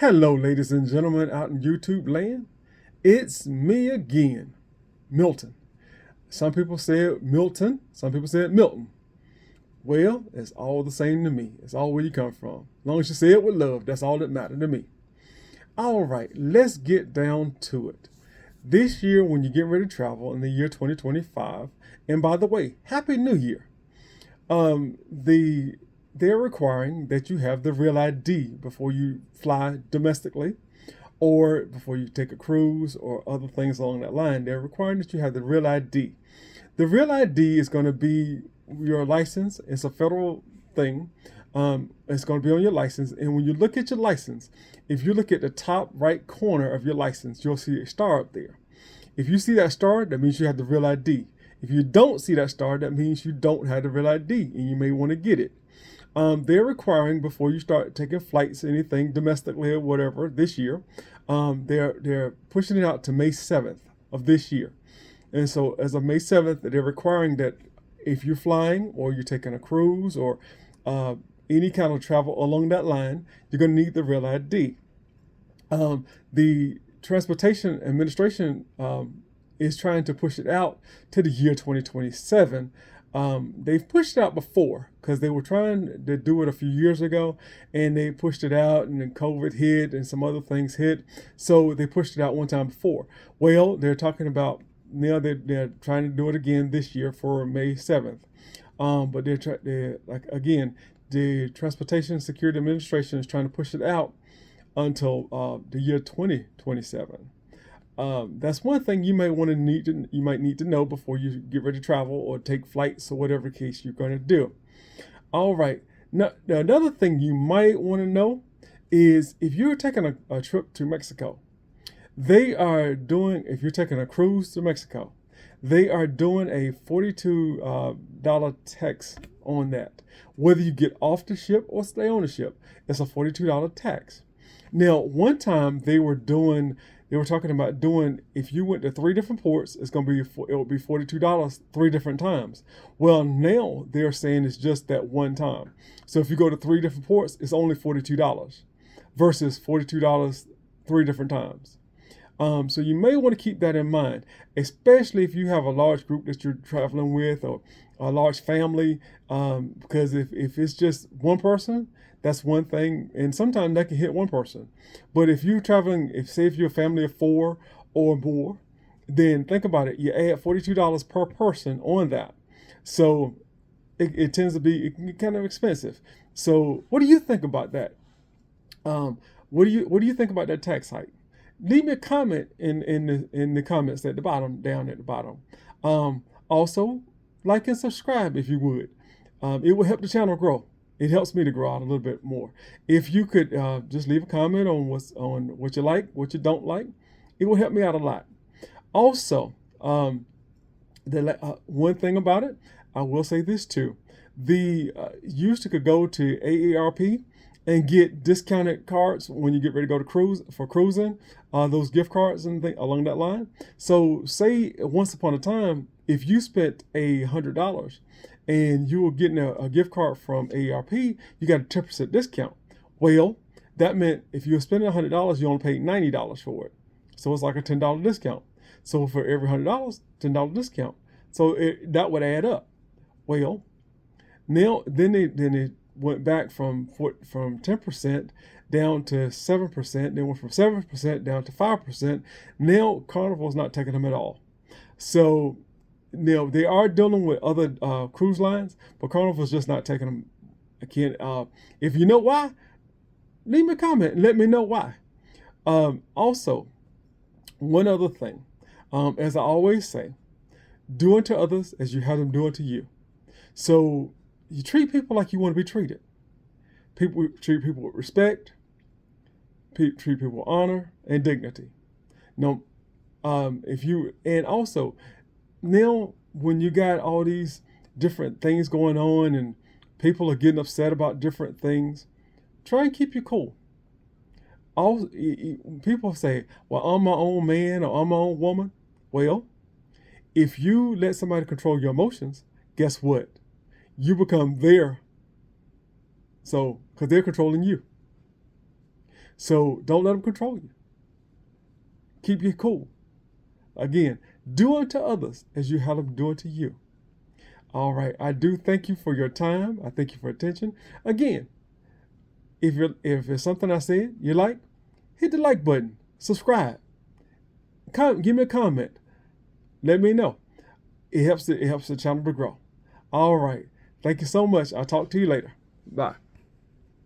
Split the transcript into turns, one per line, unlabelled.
Hello, ladies and gentlemen out in YouTube land. It's me again, Milton. Some people say it Milton, some people say it Milton. Well, it's all the same to me. It's all where you come from. As long as you say it with love, that's all that matters to me. All right, let's get down to it. This year, when you get ready to travel in the year 2025, and by the way, Happy New Year. They're requiring that you have the real ID before you fly domestically or before you take a cruise or other things along that line. They're requiring that you have the real ID. The real ID is going to be your license. It's a federal thing. It's going to be on your license. And when you look at your license, if you look at the top right corner of your license, you'll see a star up there. If you see that star, that means you have the real ID. If you don't see that star, that means you don't have the real ID and you may want to get it. They're requiring before you start taking flights, anything domestically or whatever this year, they're pushing it out to May 7th of this year. And so as of May 7th, they're requiring that if you're flying or you're taking a cruise or any kind of travel along that line, you're going to need the real ID. The Transportation Administration is trying to push it out to the year 2027. They've pushed it out before because they were trying to do it a few years ago and they pushed it out and then COVID hit and some other things hit. So they pushed it out one time before. Well, they're talking about now they're trying to do it again this year for May 7th. But they're like, again, the Transportation Security Administration is trying to push it out until the year 2027. That's one thing you might need to know before you get ready to travel or take flights or whatever case you're going to do. All right. Now another thing you might want to know is if you're taking a trip to Mexico, if you're taking a cruise to Mexico, they are doing a $42 tax on that. Whether you get off the ship or stay on the ship, it's a $42 tax. Now, one time they were talking about doing, if you went to 3 different ports, it would be $42 3 different times. Well, now they're saying it's just that one time. So if you go to 3 different ports, it's only $42 versus $42 3 different times. So you may want to keep that in mind, especially if you have a large group that you're traveling with or a large family, because if it's just one person, that's one thing, and sometimes that can hit one person. But if you're traveling, if you're a family of 4 or more, then think about it. You add $42 per person on that. So it tends to be kind of expensive. So what do you think about that? What do you think about that tax hike? Leave me a comment in the comments at the bottom, down at the bottom. Also, like and subscribe if you would. It will help the channel grow. It helps me to grow out a little bit more. If you could just leave a comment on what you like, what you don't like, it will help me out a lot. Also, one thing about it, I will say this too. You used to could go to AARP and get discounted cards when you get ready to go to cruising, those gift cards and things along that line. So say once upon a time, if you spent $100 and you were getting a gift card from AARP, you got a 10% discount. Well, that meant if you were spending $100, you only paid $90 for it. So it's like a $10 discount. So for every $100, $10 discount. So that would add up. Well, now then they went back from 10% down to 7%. They went from 7% down to 5%. Now Carnival's not taking them at all. So now they are dealing with other cruise lines, but Carnival's just not taking them. Again, if you know why, leave me a comment and let me know why. Also, one other thing, as I always say, do unto others as you have them do unto you. So you treat people like you want to be treated. Treat people with respect. Treat people with honor and dignity. Now, and also, now when you got all these different things going on and people are getting upset about different things, try and keep you cool. People say, well, I'm my own man or I'm my own woman. Well, if you let somebody control your emotions, guess what? You become their, because they're controlling you. So don't let them control you. Keep you cool. Again, do unto others as you have them do unto you. All right. I do thank you for your time. I thank you for attention. Again, if it's something I said you like, hit the like button. Subscribe. Give me a comment. Let me know. It helps the channel to grow. All right. Thank you so much. I'll talk to you later. Bye.